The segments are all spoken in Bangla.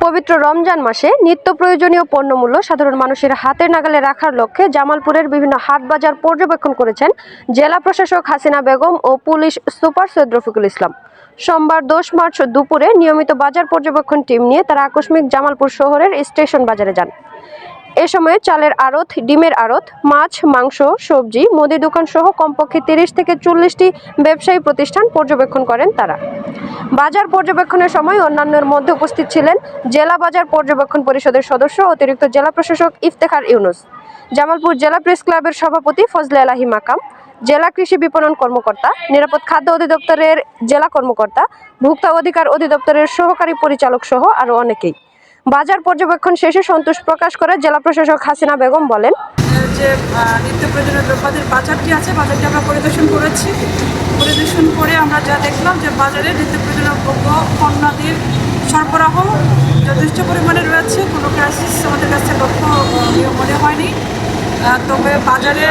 পবিত্র রমজান মাসে নিত্য প্রয়োজনীয় পণ্যমূল্য সাধারণ মানুষের হাতের নাগালে রাখার লক্ষ্যে জামালপুরের বিভিন্ন হাট বাজার পর্যবেক্ষণ করেছেন জেলা প্রশাসক হাসিনা বেগম ও পুলিশ সুপার সৈয়দ রফিকুল ইসলাম। সোমবার 10 মার্চ দুপুরে নিয়মিত বাজার পর্যবেক্ষণ টিম নিয়ে তারা আকস্মিক জামালপুর শহরের স্টেশন বাজারে যান। এ সময় চালের আড়ত, ডিমের আড়ত, মাছ, মাংস, সবজি, মুদি দোকান সহ কমপক্ষে 30 থেকে 40টি ব্যবসায়ী প্রতিষ্ঠান পর্যবেক্ষণ করেন তারা। বাজার পর্যবেক্ষণের সময় অন্যান্যের মধ্যে উপস্থিত ছিলেন জেলা বাজার পর্যবেক্ষণ পরিষদের সদস্য অতিরিক্ত জেলা প্রশাসক ইফতেখার ইউনুস, জামালপুর জেলা প্রেস ক্লাবের সভাপতি ফজলে আলাহি মাকাম, জেলা কৃষি বিপণন কর্মকর্তা, নিরাপদ খাদ্য অধিদপ্তরের জেলা কর্মকর্তা, ভোক্তা অধিকার অধিদপ্তরের সহকারী পরিচালক সহ আরও অনেকেই। বাজার পর্যবেক্ষণ শেষে সন্তোষ প্রকাশ করে জেলা প্রশাসক হাসিনা বেগম বলেন, যে নিত্য প্রয়োজনীয় দ্রব্যাদির বাজারটি আছে, বাজারটি আমরা পরিদর্শন করেছি। পরিদর্শন করে আমরা যা দেখলাম যে বাজারে নিত্য প্রয়োজনীয় দ্রব্য পণ্যাদির সরবরাহ যথেষ্ট পরিমাণে রয়েছে। কোনো ক্রাইসিস আমাদের কাছে লক্ষ্য মনে হয়নি। তবে বাজারে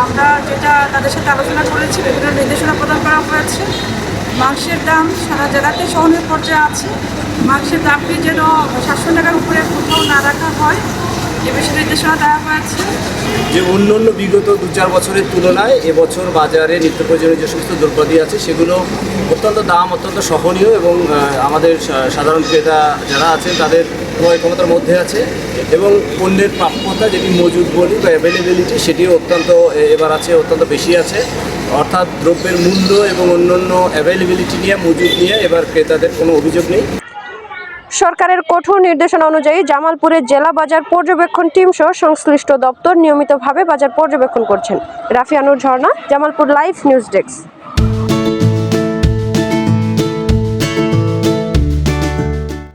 আমরা যেটা তাদের সাথে আলোচনা করেছি, বিভিন্ন নির্দেশনা প্রদান করা হয়েছে। মাংসের দাম সারা জেলাতে সহনীয় পর্যায়ে আছে। মাংসের দামটি যেন 700 টাকার উপরে কোথাও না রাখা হয়, এ বিষয়ে নির্দেশনা দেওয়া হয়েছে। যে অন্য বিগত 2-4 বছরের তুলনায় এবছর বাজারে নিত্য প্রয়োজনীয় যে সমস্ত দ্রব্যাদি আছে সেগুলো অত্যন্ত সহনীয় এবং আমাদের সাধারণ ক্রেতা যারা আছেন তাদের ক্রয় ক্ষমতার মধ্যে আছে এবং পণ্যের প্রাপ্যতা যেটি মজুদ বলি বা অ্যাভেলেবিলিটি সেটিও এবার অত্যন্ত বেশি আছে। অর্থাৎ দ্রব্যের মূল্য এবং অন্যান্য অ্যাভেলেবিলিটি নিয়ে মজুদ নিয়ে এবার ক্রেতাদের কোনো অভিযোগ নেই। সরকারের কঠোর নির্দেশনা অনুযায়ী জামালপুরের জেলা বাজার পর্যবেক্ষণ টিম সহ সংশ্লিষ্ট দপ্তর নিয়মিতভাবে বাজার পর্যবেক্ষণ করছেন। রাফিয়ানুর ঝর্ণা, জামালপুর লাইভ নিউজ ডেস্ক।